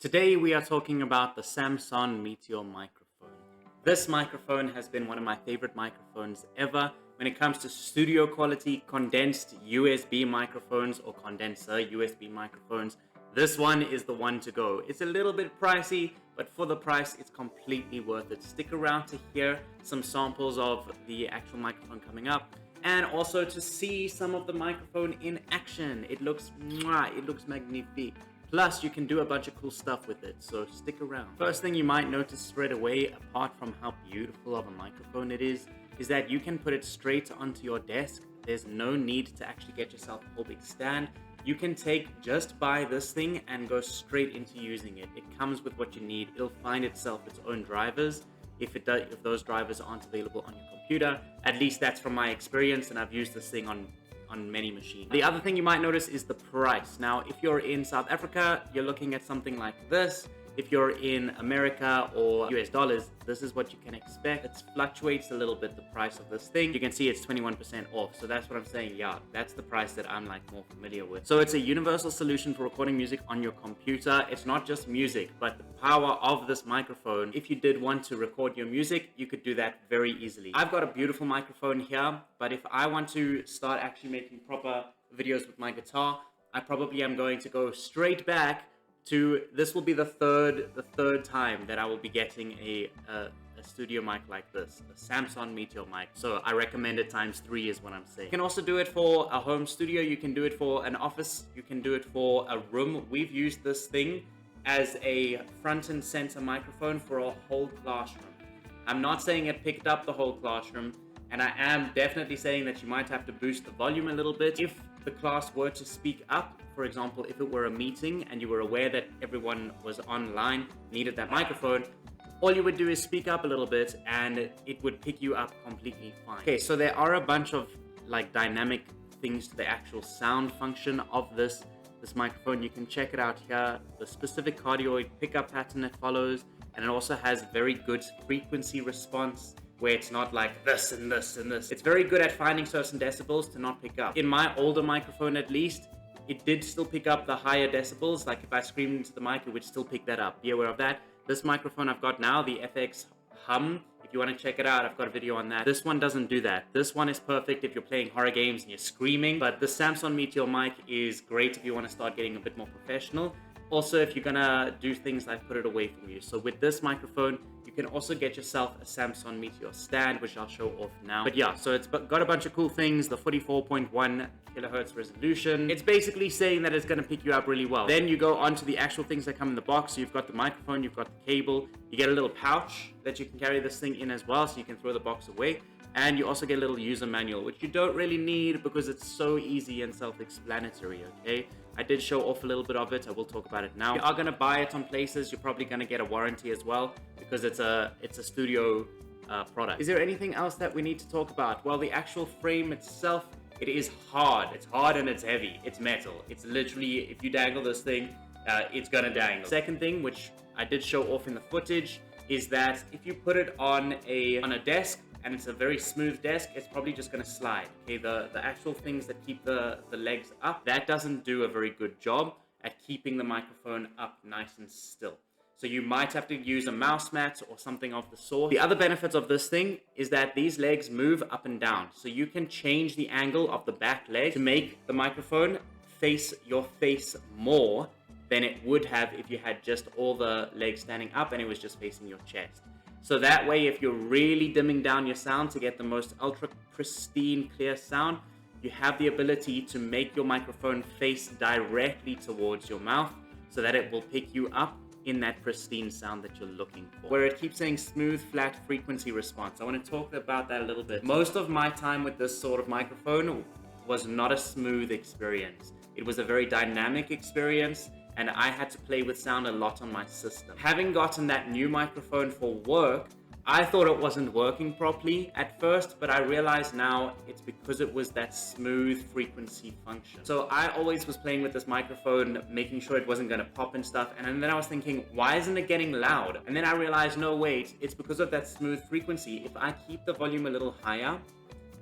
Today we are talking about the Samson Meteor Microphone. This microphone has been one of my favorite microphones ever when it comes to studio quality, condensed USB microphones or condenser USB microphones. This one is the one to go. It's a little bit pricey, but for the price, it's completely worth it. Stick around to hear some samples of the actual microphone coming up, and also to see some of the microphone in action. It looks magnifique. Plus, you can do a bunch of cool stuff with it, so stick around. First thing you might notice straight away, apart from how beautiful of a microphone it is that you can put it straight onto your desk. There's no need to actually get yourself a whole big stand. You can just buy this thing and go straight into using it. It comes with what you need. It'll find itself its own drivers. If those drivers aren't available on your computer, at least that's from my experience, and I've used this thing on many machines. The other thing you might notice is the price. Now, if you're in South Africa, you're looking at something like this. If you're in America or US dollars, this is what you can expect. It fluctuates a little bit, the price of this thing. You can see it's 21% off. So that's what I'm saying. Yeah, that's the price that I'm more familiar with. So it's a universal solution for recording music on your computer. It's not just music, but the power of this microphone. If you did want to record your music, you could do that very easily. I've got a beautiful microphone here, but if I want to start actually making proper videos with my guitar, I probably am going to go straight back to, this will be the third time that I will be getting a studio mic like this, a Samson Meteor mic. So I recommend it ×3 is what I'm saying. You can also do it for a home studio. You can do it for an office. You can do it for a room. We've used this thing as a front and center microphone for a whole classroom. I'm not saying it picked up the whole classroom, and I am definitely saying that you might have to boost the volume a little bit. If the class were to speak up, for example, if it were a meeting and you were aware that everyone was online, needed that microphone, all you would do is speak up a little bit and it would pick you up completely fine. Okay, so there are a bunch of dynamic things to the actual sound function of this microphone. You can check it out here, the specific cardioid pickup pattern it follows, and it also has very good frequency response, where it's not like this and this and this. It's very good at finding certain decibels to not pick up. In my older microphone, at least, it did still pick up the higher decibels. Like if I screamed into the mic, it would still pick that up. Be aware of that. This microphone I've got now, the FX Hum, if you want to check it out, I've got a video on that. This one doesn't do that. This one is perfect if you're playing horror games and you're screaming, but the Samson Meteor mic is great if you want to start getting a bit more professional. Also, if you're gonna do things like put it away from you. So with this microphone, you can also get yourself a Samson Meteor stand, which I'll show off now. But yeah, so it's got a bunch of cool things. The 44.1 kilohertz resolution. It's basically saying that it's gonna pick you up really well. Then you go on to the actual things that come in the box. So you've got the microphone, you've got the cable. You get a little pouch that you can carry this thing in as well, so you can throw the box away. And you also get a little user manual, which you don't really need because it's so easy and self-explanatory, okay? I did show off a little bit of it. I will talk about it now. If you are going to buy it on places, you're probably going to get a warranty as well, because it's a studio product. Is there anything else that we need to talk about? Well, the actual frame itself, it is hard. It's hard and it's heavy. It's metal. It's literally, if you dangle this thing, it's going to dangle. Second thing, which I did show off in the footage, is that if you put it on a desk, and it's a very smooth desk, it's probably just going to slide. Okay, the actual things that keep the legs up, that doesn't do a very good job at keeping the microphone up nice and still. So you might have to use a mouse mat or something of the sort. The other benefits of this thing is that these legs move up and down. So you can change the angle of the back leg to make the microphone face your face more than it would have if you had just all the legs standing up and it was just facing your chest. So that way, if you're really dimming down your sound to get the most ultra pristine, clear sound, you have the ability to make your microphone face directly towards your mouth so that it will pick you up in that pristine sound that you're looking for. Where it keeps saying smooth, flat frequency response, I want to talk about that a little bit. Most of my time with this sort of microphone was not a smooth experience. It was a very dynamic experience, and I had to play with sound a lot on my system. Having gotten that new microphone for work, I thought it wasn't working properly at first, but I realize now it's because it was that smooth frequency function. So I always was playing with this microphone, making sure it wasn't gonna pop and stuff, and then I was thinking, why isn't it getting loud? And then I realized, no, wait, it's because of that smooth frequency. If I keep the volume a little higher,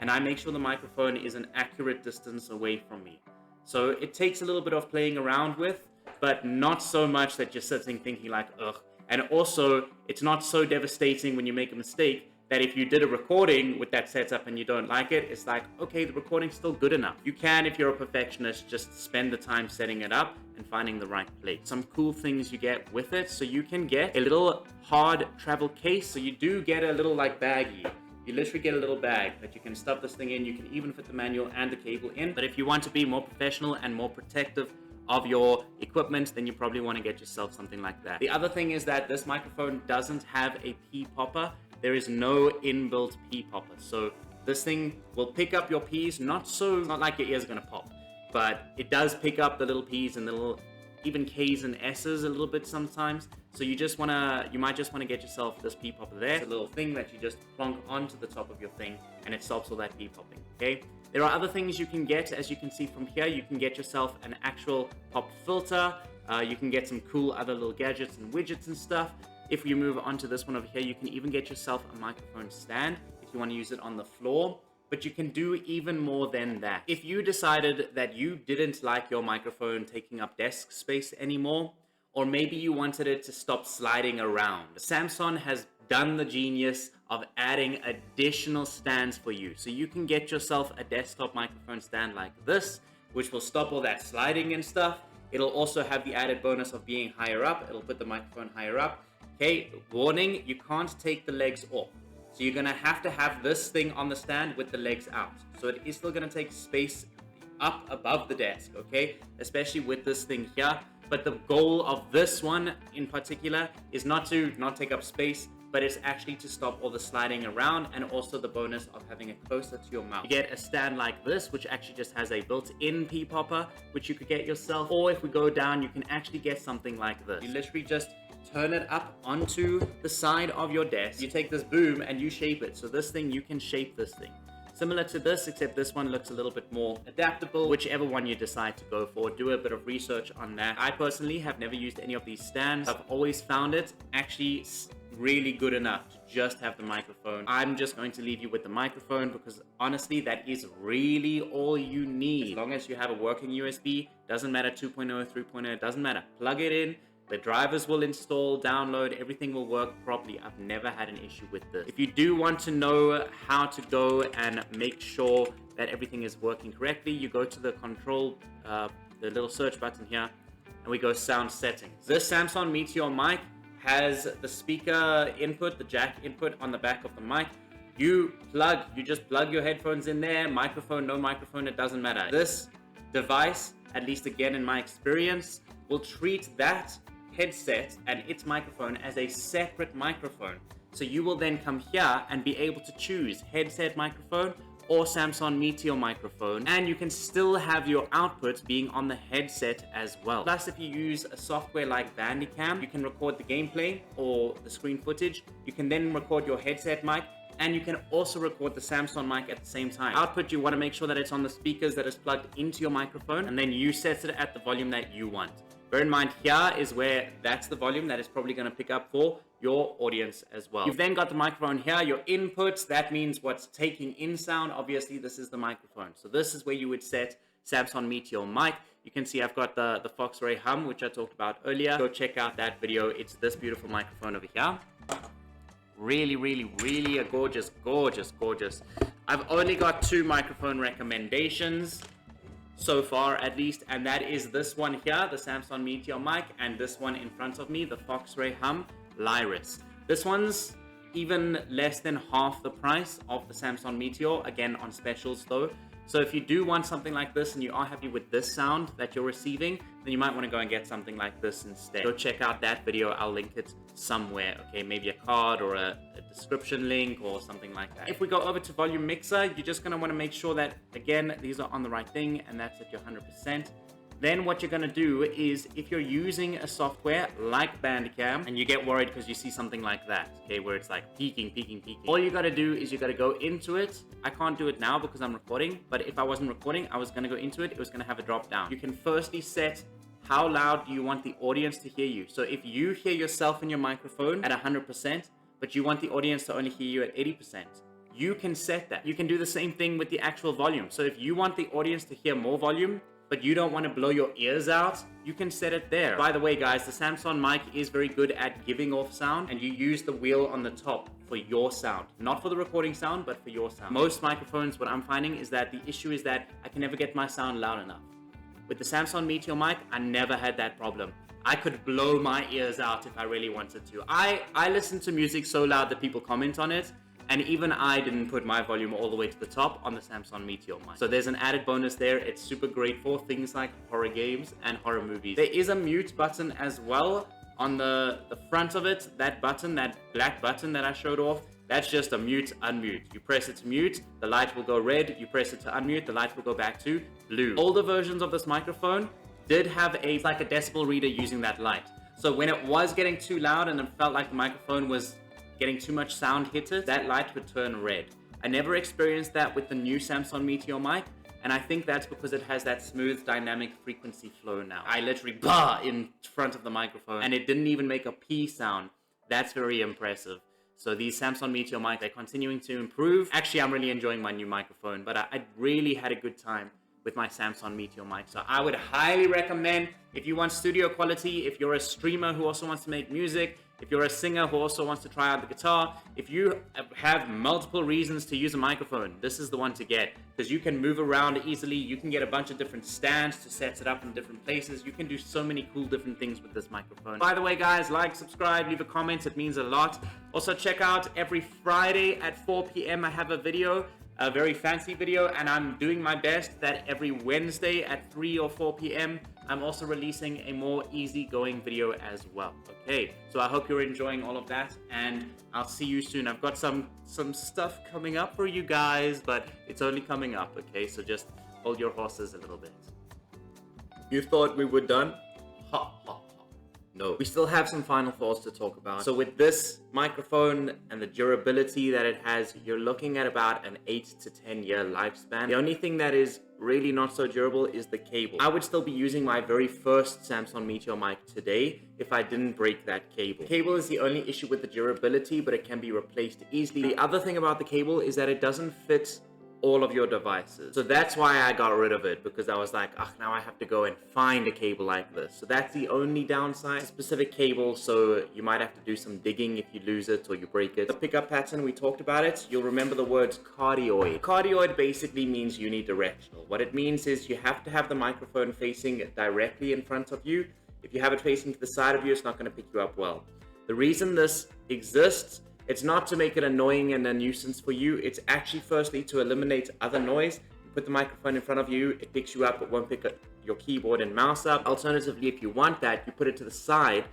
and I make sure the microphone is an accurate distance away from me. So it takes a little bit of playing around with, but not so much that you're sitting thinking like, ugh. And also, it's not so devastating when you make a mistake that if you did a recording with that setup and you don't like it, it's like, okay, the recording's still good enough. You can, if you're a perfectionist, just spend the time setting it up and finding the right place. Some cool things you get with it. So you can get a little hard travel case. So you do get a little like baggie. You literally get a little bag that you can stuff this thing in. You can even fit the manual and the cable in. But if you want to be more professional and more protective of your equipment, then you probably want to get yourself something like that. The other thing is that this microphone doesn't have a pee popper. There is no inbuilt pee popper. So this thing will pick up your pees, not like your ears are gonna pop, but it does pick up the little pees and the little even K's and S's a little bit sometimes. So you might just wanna get yourself this pee popper there. It's a little thing that you just plonk onto the top of your thing and it stops all that pee popping, okay? There are other things you can get. As you can see from here, you can get yourself an actual pop filter. You can get some cool other little gadgets and widgets and stuff. If you move on to this one over here, you can even get yourself a microphone stand if you want to use it on the floor. But you can do even more than that. If you decided that you didn't like your microphone taking up desk space anymore, or maybe you wanted it to stop sliding around, Samson has done the genius of adding additional stands for you. So you can get yourself a desktop microphone stand like this, which will stop all that sliding and stuff. It'll also have the added bonus of being higher up. It'll put the microphone higher up. Okay, warning, you can't take the legs off. So you're gonna have to have this thing on the stand with the legs out. So it is still gonna take space up above the desk, okay? Especially with this thing here. But the goal of this one in particular is not to not take up space, but it's actually to stop all the sliding around, and also the bonus of having it closer to your mouth. You get a stand like this, which actually just has a built-in pee popper, which you could get yourself. Or if we go down, you can actually get something like this. You literally just turn it up onto the side of your desk. You take this boom and you shape it. So this thing, you can shape this thing. Similar to this, except this one looks a little bit more adaptable. Whichever one you decide to go for, do a bit of research on that. I personally have never used any of these stands. I've always found it actually really good enough to just have the microphone. I'm just going to leave you with the microphone because honestly, that is really all you need. As long as you have a working USB, doesn't matter 2.0, 3.0, it doesn't matter. Plug it in. The drivers will install, download, everything will work properly. I've never had an issue with this. If you do want to know how to go and make sure that everything is working correctly, you go to the control, the little search button here, and we go sound settings. This Samson Meteor mic has the speaker input, the jack input on the back of the mic. You just plug your headphones in there, microphone, no microphone, it doesn't matter. This device, at least again in my experience, will treat that headset and its microphone as a separate microphone. So you will then come here and be able to choose headset microphone or Samson Meteor microphone, and you can still have your output being on the headset as well. Plus, if you use a software like Bandicam, you can record the gameplay or the screen footage. You can then record your headset mic, and you can also record the Samson mic at the same time. Output, you want to make sure that it's on the speakers that is plugged into your microphone, and then you set it at the volume that you want. Bear in mind, here is where that's the volume that is probably going to pick up for your audience as well. You've then got the microphone here, your inputs. That means what's taking in sound. Obviously, this is the microphone. So this is where you would set Samson Meteor mic. You can see I've got the Foxray Hum, which I talked about earlier. Go check out that video. It's this beautiful microphone over here. Really, really, really a gorgeous, gorgeous, gorgeous. I've only got 2 microphone recommendations so far, at least, and that is this one here, the Samson Meteor mic, and this one in front of me, the Foxray Hum Lyris. This one's even less than half the price of the Samson Meteor, again on specials though. So if you do want something like this and you are happy with this sound that you're receiving, then you might want to go and get something like this instead. Go check out that video. I'll link it somewhere. Okay, maybe a card or a description link or something like that. If we go over to volume mixer, you're just going to want to make sure that, again, these are on the right thing and that's at your 100%. Then what you're going to do is, if you're using a software like Bandicam and you get worried because you see something like that, okay, where it's like peaking, all you got to do is you got to go into it. I can't do it now because I'm recording, but if I wasn't recording, I was going to go into it. It was going to have a drop down. You can firstly set how loud do you want the audience to hear you. So if you hear yourself in your microphone at 100%, but you want the audience to only hear you at 80%, you can set that. You can do the same thing with the actual volume. So if you want the audience to hear more volume, but you don't want to blow your ears out, you can set it there. By the way, guys, the Samson mic is very good at giving off sound, and you use the wheel on the top for your sound. Not for the recording sound, but for your sound. Most microphones, what I'm finding is that the issue is that I can never get my sound loud enough. With the Samson Meteor mic, I never had that problem. I could blow my ears out if I really wanted to. I listen to music so loud that people comment on it, and even I didn't put my volume all the way to the top on the Samson Meteor mic. So there's an added bonus there. It's super great for things like horror games and horror movies. There is a mute button as well on the front of it. That button, that black button that I showed off, that's just a mute, unmute. You press it to mute, the light will go red. You press it to unmute, the light will go back to blue. Older versions of this microphone did have like a decibel reader using that light. So when it was getting too loud and it felt like the microphone was getting too much sound hit it, that light would turn red. I never experienced that with the new Samson Meteor mic, and I think that's because it has that smooth dynamic frequency flow now. I literally bah in front of the microphone and it didn't even make a P sound. That's very impressive. So these Samson Meteor mic, they're continuing to improve. Actually, I'm really enjoying my new microphone, but I really had a good time with my Samson Meteor mic. So I would highly recommend, if you want studio quality, if you're a streamer who also wants to make music, if you're a singer who also wants to try out the guitar, if you have multiple reasons to use a microphone, this is the one to get, because you can move around easily. You can get a bunch of different stands to set it up in different places. You can do so many cool different things with this microphone. By the way, guys, like, subscribe, leave a comment. It means a lot. Also, check out every Friday at 4 p.m. I have a video, a very fancy video, and I'm doing my best that every Wednesday at 3 or 4 p.m. I'm also releasing a more easygoing video as well. Okay, so I hope you're enjoying all of that, and I'll see you soon. I've got some stuff coming up for you guys, but it's only coming up, okay? So just hold your horses a little bit. You thought we were done? Ha ha ha. No, we still have some final thoughts to talk about. So with this microphone and the durability that it has, you're looking at about an 8 to 10 year lifespan. The only thing that is really not so durable is the cable. I would still be using my very first Samson Meteor mic today if I didn't break that cable. The cable is the only issue with the durability, but it can be replaced easily. The other thing about the cable is that it doesn't fit all of your devices. So that's why I got rid of it, because I was like, now I have to go and find a cable like this. So that's the only downside. It's a specific cable, so you might have to do some digging if you lose it or you break it. The pickup pattern, we talked about it. You'll remember the words cardioid. Cardioid basically means unidirectional. What it means is you have to have the microphone facing directly in front of you. If you have it facing to the side of you, it's not going to pick you up well. The reason this exists, it's not to make it annoying and a nuisance for you. It's actually firstly to eliminate other noise. You put the microphone in front of you, it picks you up, it won't pick up your keyboard and mouse up. Alternatively, if you want that, you put it to the side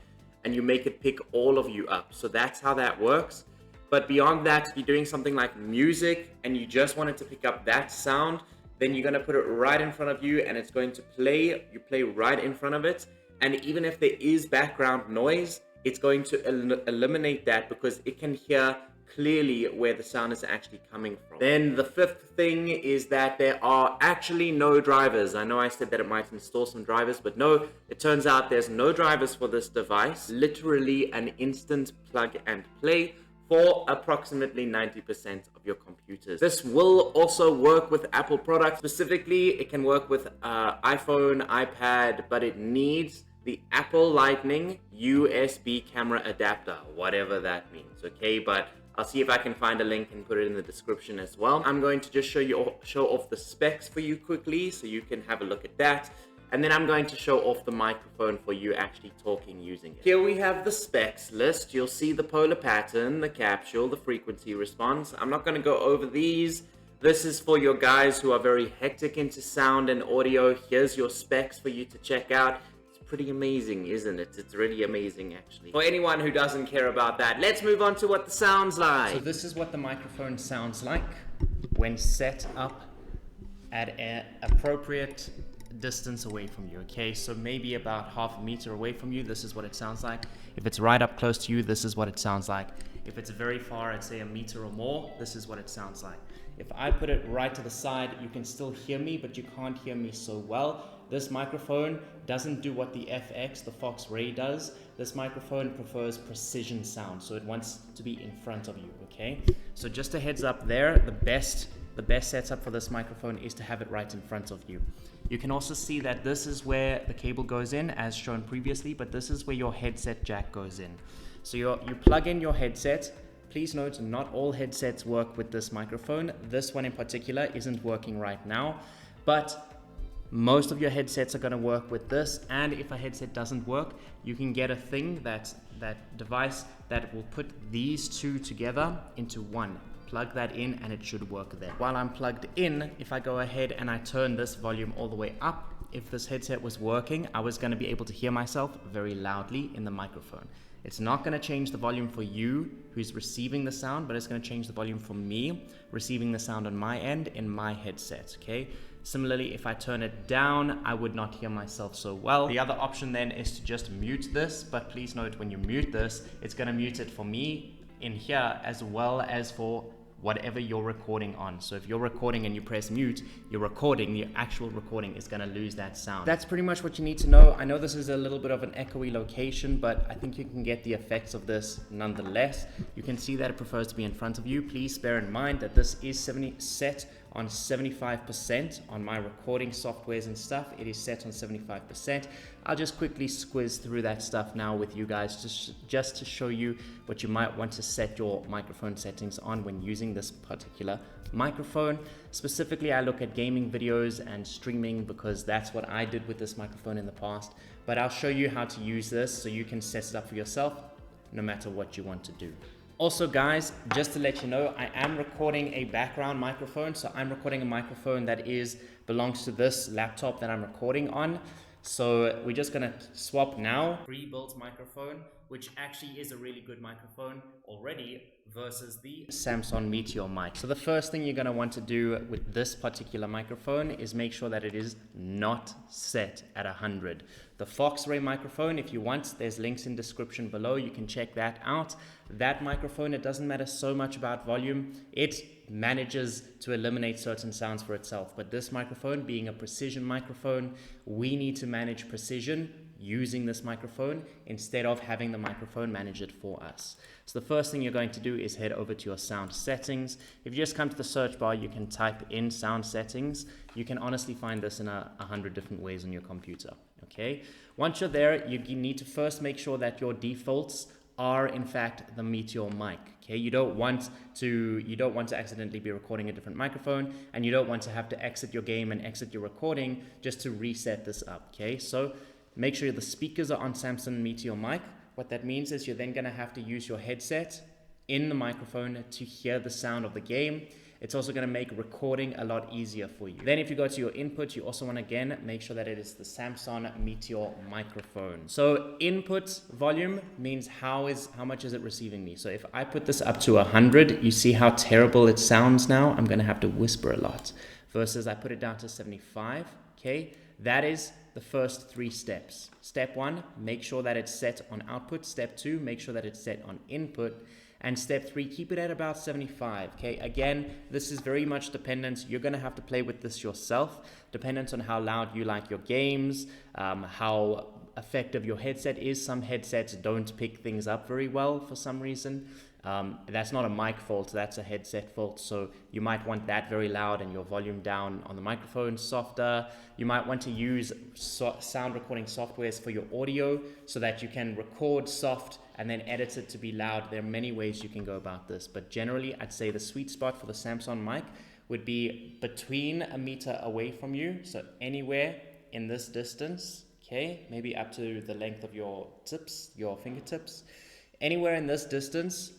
and you make it pick all of you up. So that's how that works. But beyond that, if you're doing something like music and you just wanted to pick up that sound, then you're going to put it right in front of you and it's going to play. You play right in front of it. And even if there is background noise, it's going to eliminate that because it can hear clearly where the sound is actually coming from. Then the fifth thing is that there are actually no drivers. I know I said that it might install some drivers, but no, it turns out there's no drivers for this device. Literally an instant plug and play for approximately 90% of your computers. This will also work with Apple products. Specifically, it can work with iPhone, iPad, but it needs the Apple Lightning USB camera adapter, whatever that means, okay? But I'll see if I can find a link and put it in the description as well. I'm going to just show off the specs for you quickly so you can have a look at that. And then I'm going to show off the microphone for you actually talking using it. Here we have the specs list. You'll see the polar pattern, the capsule, the frequency response. I'm not going to go over these. This is for your guys who are very hectic into sound and audio. Here's your specs for you to check out. Pretty amazing, isn't it? It's really amazing, actually. For anyone who doesn't care about that, let's move on to what the sounds like. So this is what the microphone sounds like when set up at an appropriate distance away from you, okay? So maybe about half a meter away from you, this is what it sounds like. If it's right up close to you, this is what it sounds like. If it's very far, I'd say a meter or more, this is what it sounds like. If I put it right to the side, you can still hear me, but you can't hear me so well. This microphone doesn't do what the FX, the Fox Ray, does. This microphone prefers precision sound, so it wants to be in front of you, okay? So just a heads up there, the best the best setup for this microphone is to have it right in front of you. You can also see that this is where the cable goes in as shown previously, but this is where your headset jack goes in. So you plug in your headset. Please note, not all headsets work with this microphone. This one in particular isn't working right now, but most of your headsets are going to work with this. And if a headset doesn't work, you can get a thing, that device that will put these two together into one. Plug that in and it should work there. While I'm plugged in, if I go ahead and I turn this volume all the way up, if this headset was working, I was going to be able to hear myself very loudly in the microphone. It's not going to change the volume for you who's receiving the sound, but it's going to change the volume for me receiving the sound on my end in my headset, okay? Similarly, if I turn it down, I would not hear myself so well. The other option then is to just mute this, but please note when you mute this, it's going to mute it for me in here as well as for whatever you're recording on. So if you're recording and you press mute, your recording, the actual recording, is gonna lose that sound. That's pretty much what you need to know. I know this is a little bit of an echoey location, but I think you can get the effects of this nonetheless. You can see that it prefers to be in front of you. Please bear in mind that this is set on 75% on my recording softwares and stuff. It is set on 75%. I'll just quickly squiz through that stuff now with you guys, just to show you what you might want to set your microphone settings on when using this particular microphone. Specifically, I look at gaming videos and streaming because that's what I did with this microphone in the past. But I'll show you how to use this so you can set it up for yourself no matter what you want to do. Also guys, just to let you know, I am recording a background microphone. So I'm recording a microphone that belongs to this laptop that I'm recording on. So we're just gonna swap now. Pre-built microphone, which actually is a really good microphone already versus the Samson Meteor mic. So the first thing you're gonna want to do with this particular microphone is make sure that it is not set at 100. The Foxray microphone, if you want, there's links in description below. You can check that out. That microphone, it doesn't matter so much about volume. It manages to eliminate certain sounds for itself. But this microphone, being a precision microphone, we need to manage precision using this microphone instead of having the microphone manage it for us. So the first thing you're going to do is head over to your sound settings. If you just come to the search bar, you can type in sound settings. You can honestly find this in 100 different ways on your computer. Okay. Once you're there, you need to first make sure that your defaults are in fact the Meteor mic. Okay, you don't want to accidentally be recording a different microphone, and you don't want to have to exit your game and exit your recording just to reset this up. Okay, so make sure the speakers are on Samson Meteor mic. What that means is you're then going to have to use your headset in the microphone to hear the sound of the game. It's also going to make recording a lot easier for you. Then if you go to your input, you also want to again make sure that it is the Samson Meteor microphone. So input volume means how much is it receiving me. So if I put this up to 100, you see how terrible it sounds now. I'm going to have to whisper a lot. Versus I put it down to 75. Okay, that is the first 3 steps. Step 1, make sure that it's set on output. Step 2, make sure that it's set on input. And step 3, keep it at about 75. Okay, again, this is very much dependent. You're going to have to play with this yourself, dependent on how loud you like your games, how effective your headset is. Some headsets don't pick things up very well for some reason. That's not a mic fault, that's a headset fault. So you might want that very loud and your volume down on the microphone softer. You might want to use sound recording softwares for your audio so that you can record soft and then edit it to be loud. There are many ways you can go about this, but generally I'd say the sweet spot for the Samson mic would be between a meter away from you. So anywhere in this distance, okay, maybe up to the length of your fingertips, anywhere in this distance.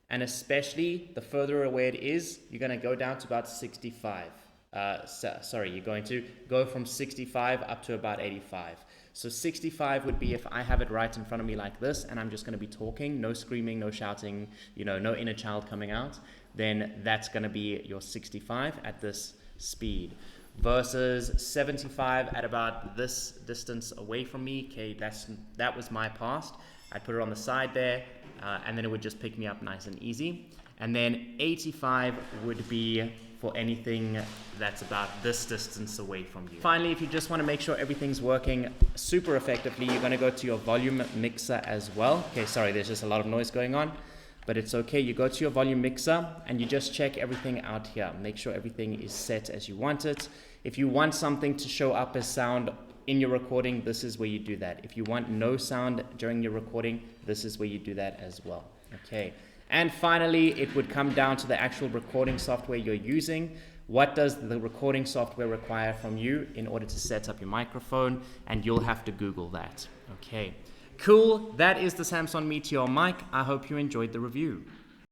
And especially the further away it is, you're going to go down to about 65. You're going to go from 65 up to about 85. So 65 would be if I have it right in front of me like this, and I'm just going to be talking, no screaming, no shouting, no inner child coming out. Then that's going to be your 65 at this speed. Versus 75 at about this distance away from me. Okay, that was my past. I'd put it on the side there. And then it would just pick me up nice and easy. And then 85 would be for anything that's about this distance away from you. Finally, if you just want to make sure everything's working super effectively, you're going to go to your volume mixer as well. Okay, sorry, there's just a lot of noise going on. but it's okay. You go to your volume mixer and you just check everything out here. Make sure everything is set as you want it. If you want something to show up as sound in your recording, this is where you do that. If you want no sound during your recording, this is where you do that as well. Okay. And finally, it would come down to the actual recording software you're using. What does the recording software require from you in order to set up your microphone? And you'll have to Google that. Okay. Cool. That is the Samson Meteor mic. I hope you enjoyed the review.